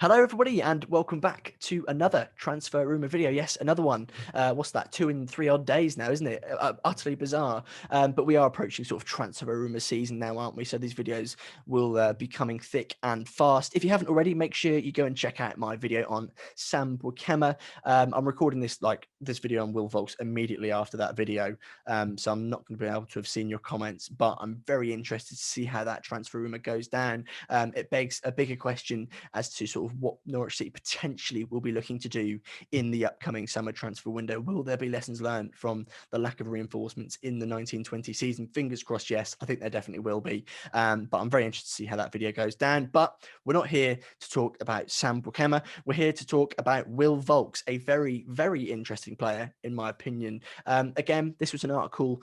Hello, everybody, and welcome back to another transfer rumor video. Yes, another one. What's that? 2 and 3 odd days now, isn't it? Utterly bizarre. But we are approaching sort of transfer rumor season now, aren't we? So these videos will be coming thick and fast. If you haven't already, make sure you go and check out my video on Sam Bukema. I'm recording this video on Will Vaulks immediately after that video, so I'm not going to be able to have seen your comments. But I'm very interested to see how that transfer rumor goes down. It begs a bigger question as to sort of what Norwich City potentially will be looking to do in the upcoming summer transfer window. Will there be lessons learned from the lack of reinforcements in the 1920 season? Fingers crossed, yes. I think there definitely will be. But I'm very interested to see how that video goes down. But we're not here to talk about Sam Bukema. We're here to talk about Will Vaulks, a very, very interesting player, in my opinion. Again, this was an article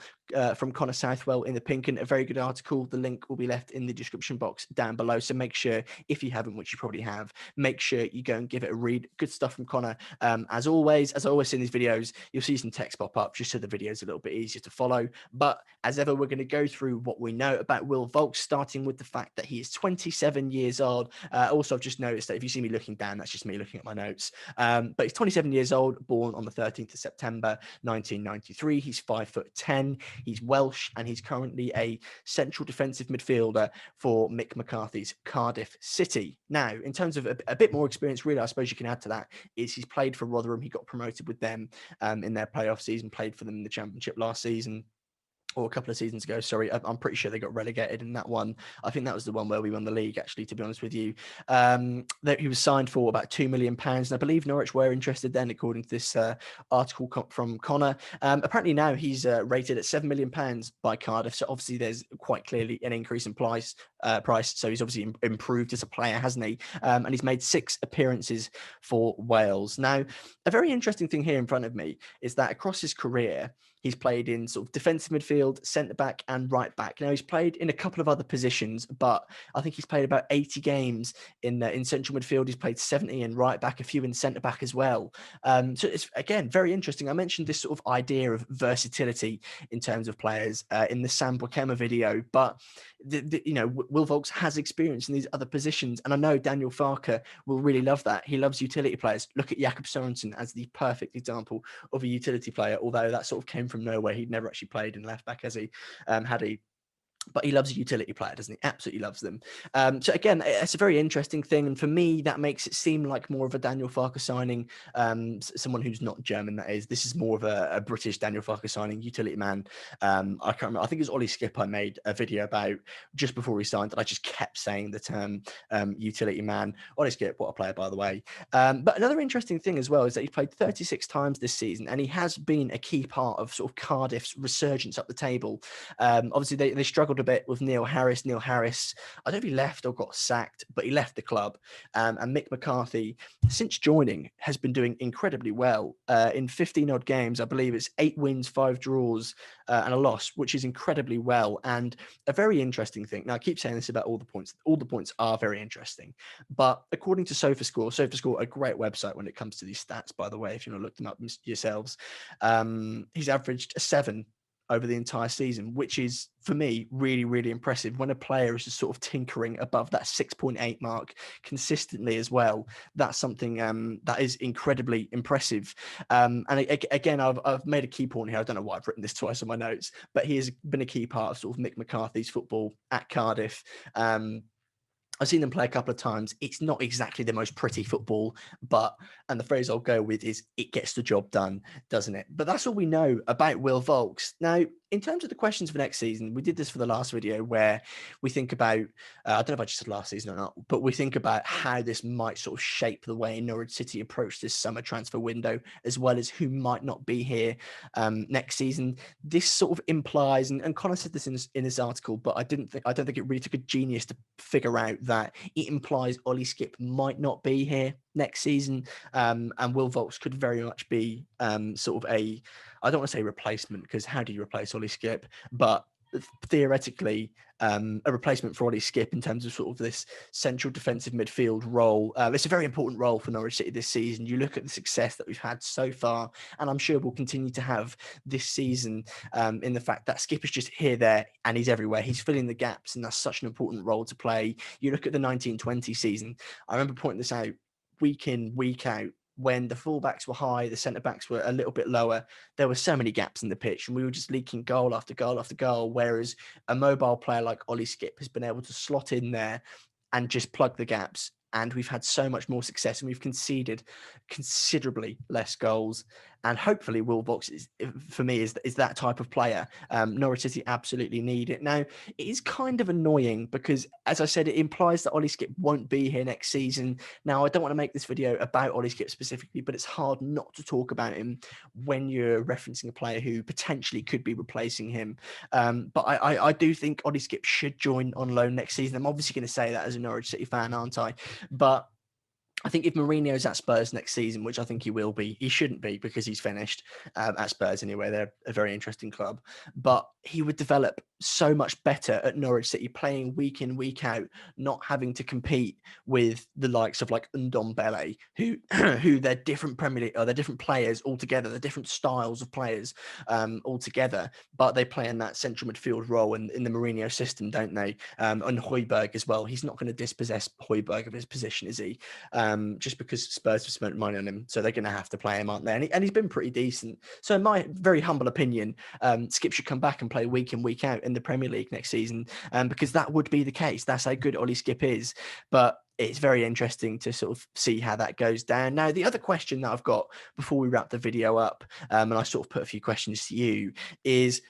from Connor Southwell in the Pink, and a very good article. The link will be left in the description box down below. So make sure, if you haven't, which you probably have, make sure you go and give it a read. Good stuff from Connor. As I always say in these videos, you'll see some text pop up just so the video is a little bit easier to follow. But as ever, we're going to go through what we know about Will Vaulks, starting with the fact that he is 27 years old. Also, I've just noticed that if you see me looking down, that's just me looking at my notes. But he's 27 years old, born on the 13th of September 1993. He's 5'10". He's Welsh, and he's currently a central defensive midfielder for Mick McCarthy's Cardiff City. Now, in terms of a bit more experience, really, I suppose you can add to that, is he's played for Rotherham. He got promoted with them in their playoff season, played for them in the Championship last season. Or a couple of seasons ago, sorry. I'm pretty sure they got relegated in that one. I think that was the one where we won the league, actually, to be honest with you. He was signed for about £2 million, and I believe Norwich were interested then, according to this article from Connor. Apparently now he's rated at £7 million by Cardiff, so obviously there's quite clearly an increase in price. So he's obviously improved as a player, hasn't he? And he's made 6 appearances for Wales. Now, a very interesting thing here in front of me is that across his career, he's played in sort of defensive midfield, centre back, and right back. Now, he's played in a couple of other positions, but I think he's played about 80 games in central midfield. He's played 70 in right back, a few in centre back as well. So it's, again, very interesting. I mentioned this sort of idea of versatility in terms of players in the Sam Bukema video, but Will Vaulks has experience in these other positions, and I know Daniel Farker will really love that. He loves utility players. Look at Jakob Sorensen as the perfect example of a utility player, although that sort of came from nowhere. He'd never actually played in left back, has he? Had he? But he loves a utility player, doesn't he? Absolutely loves them. So again, it's a very interesting thing. And for me, that makes it seem like more of a Daniel Farker signing, someone who's not German, that is. This is more of a British Daniel Farker signing, utility man. I can't remember. I think it was Ollie Skip I made a video about just before he signed, and I just kept saying the term utility man. Ollie Skip, what a player, by the way. But another interesting thing as well is that he's played 36 times this season, and he has been a key part of sort of Cardiff's resurgence up the table. Obviously, they struggled a bit with Neil Harris. Neil Harris, I don't know if he left or got sacked, but he left the club. And Mick McCarthy, since joining, has been doing incredibly well. In 15 odd games, I believe it's 8 wins, 5 draws, and a loss, which is incredibly well. And a very interesting thing. Now, I keep saying this about all the points. All the points are very interesting. But according to SofaScore, a great website when it comes to these stats, by the way, if you want to look them up yourselves, he's averaged a 7 over the entire season, which is, for me, really, really impressive. When a player is just sort of tinkering above that 6.8 mark consistently as well, that's something that is incredibly impressive. And again, I've made a key point here. I don't know why I've written this twice on my notes, but he has been a key part of sort of Mick McCarthy's football at Cardiff. I've seen them play a couple of times. It's not exactly the most pretty football, and the phrase I'll go with is, it gets the job done, doesn't it? But that's all we know about Will Vaulks. Now, in terms of the questions for next season, we did this for the last video where we think about, I don't know if I just said last season or not, but we think about how this might sort of shape the way Norwich City approach this summer transfer window, as well as who might not be here next season. This sort of implies, and Connor said this in his article, but I don't think it really took a genius to figure out that it implies Ollie Skip might not be here next season, and Will Vaulks could very much be sort of I don't want to say replacement, because how do you replace Ollie Skip? But theoretically, a replacement for Ollie Skip in terms of sort of this central defensive midfield role. It's a very important role for Norwich City this season. You look at the success that we've had so far, and I'm sure we'll continue to have this season, in the fact that Skip is just here, there, and he's everywhere. He's filling the gaps, and that's such an important role to play. You look at the 1920 season. I remember pointing this out week in, week out, when the fullbacks were high, the centre backs were a little bit lower, there were so many gaps in the pitch and we were just leaking goal after goal after goal. Whereas a mobile player like Ollie Skip has been able to slot in there and just plug the gaps. And we've had so much more success and we've conceded considerably less goals. And hopefully Will Vaulks is, for me, is that type of player. Norwich City absolutely need it. Now, it is kind of annoying because, as I said, it implies that Ollie Skip won't be here next season. Now, I don't want to make this video about Ollie Skip specifically, but it's hard not to talk about him when you're referencing a player who potentially could be replacing him. But I do think Ollie Skip should join on loan next season. I'm obviously going to say that as a Norwich City fan, aren't I? But I think if Morinho's at Spurs next season, which I think he will be, he shouldn't be because he's finished at Spurs anyway. They're a very interesting club, but he would develop so much better at Norwich City, playing week in, week out, not having to compete with the likes of like Ndombele, who they're different Premier League, or they're different players altogether. They're different styles of players altogether, but they play in that central midfield role in the Mourinho system, don't they? And Højbjerg as well. He's not going to dispossess Højbjerg of his position, is he? Just because Spurs have spent money on him, so they're going to have to play him, aren't they? And he's been pretty decent. So in my very humble opinion, Skip should come back and play week in, week out in the Premier League next season, because that would be the case. That's how good Ollie Skip is. But it's very interesting to sort of see how that goes down. Now, the other question that I've got before we wrap the video up, and I sort of put a few questions to you, is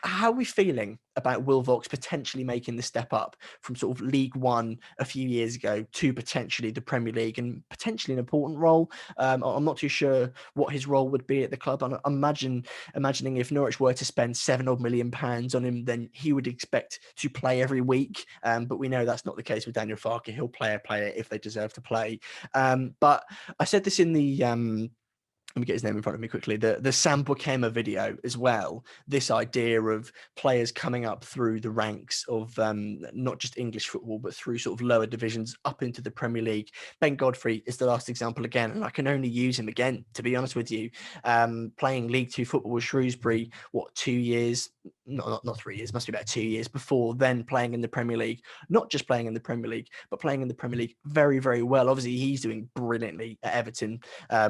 how are we feeling about Will Vaulks potentially making the step up from sort of League One a few years ago to potentially the Premier League and potentially an important role? I'm not too sure what his role would be at the club. I'm imagining if Norwich were to spend £7 million on him, then he would expect to play every week. But we know that's not the case with Daniel Farke. He'll play a player if they deserve to play. But I said this in the let me get his name in front of me quickly, the Sam Bukema video as well, this idea of players coming up through the ranks of not just English football, but through sort of lower divisions up into the Premier League. Ben Godfrey is the last example again, and I can only use him again, to be honest with you. Playing League Two football with Shrewsbury, 2 years? Not 3 years, must be about 2 years before then playing in the Premier League. Not just playing in the Premier League, but playing in the Premier League very, very well. Obviously, he's doing brilliantly at Everton,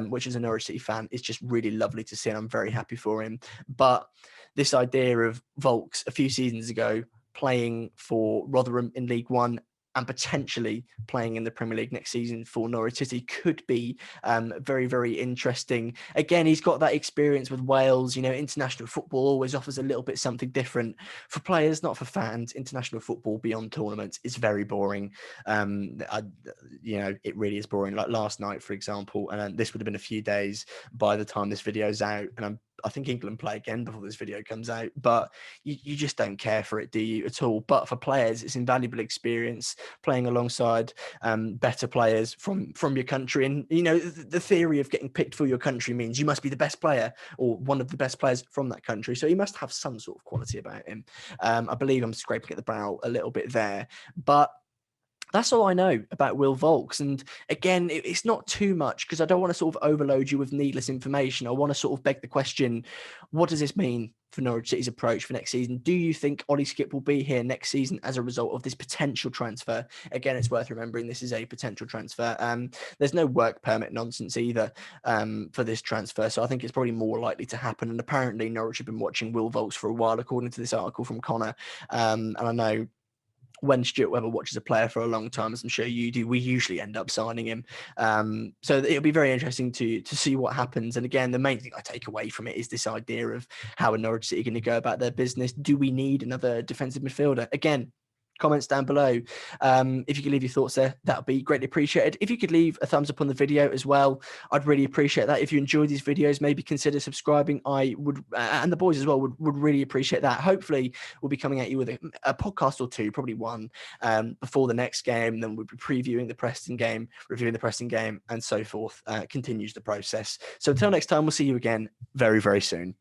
which is a Norwich City fan. It's just really lovely to see, and I'm very happy for him. But this idea of Vaulks a few seasons ago playing for Rotherham in League One and potentially playing in the Premier League next season for Norwich City could be very, very interesting. Again, he's got that experience with Wales. You know, international football always offers a little bit something different for players, not for fans. International football beyond tournaments is very boring. It really is boring. Like last night, for example, and this would have been a few days by the time this video's out, and I think England play again before this video comes out, but you just don't care for it, do you, at all? But for players, it's invaluable experience playing alongside better players from your country. And, you know, the theory of getting picked for your country means you must be the best player or one of the best players from that country. So he must have some sort of quality about him. I believe I'm scraping at the barrel a little bit there, but that's all I know about Will Vaulks. And again, it's not too much because I don't want to sort of overload you with needless information. I want to sort of beg the question, what does this mean for Norwich City's approach for next season? Do you think Ollie Skip will be here next season as a result of this potential transfer? Again, it's worth remembering this is a potential transfer. There's no work permit nonsense either for this transfer. So I think it's probably more likely to happen. And apparently Norwich have been watching Will Vaulks for a while, according to this article from Connor. And I know when Stuart Webber watches a player for a long time, as I'm sure you do, we usually end up signing him. So it'll be very interesting to see what happens. And again, the main thing I take away from it is this idea of how are Norwich City going to go about their business. Do we need another defensive midfielder? Again, comments down below. If you could leave your thoughts there, that would be greatly appreciated. If you could leave a thumbs up on the video as well, I'd really appreciate that. If you enjoy these videos, maybe consider subscribing. I would, and the boys as well, would really appreciate that. Hopefully we'll be coming at you with a podcast or two, probably one, before the next game. Then we'll be previewing the Preston game, reviewing the Preston game, and so forth. Continues the process. So until next time, we'll see you again very, very soon.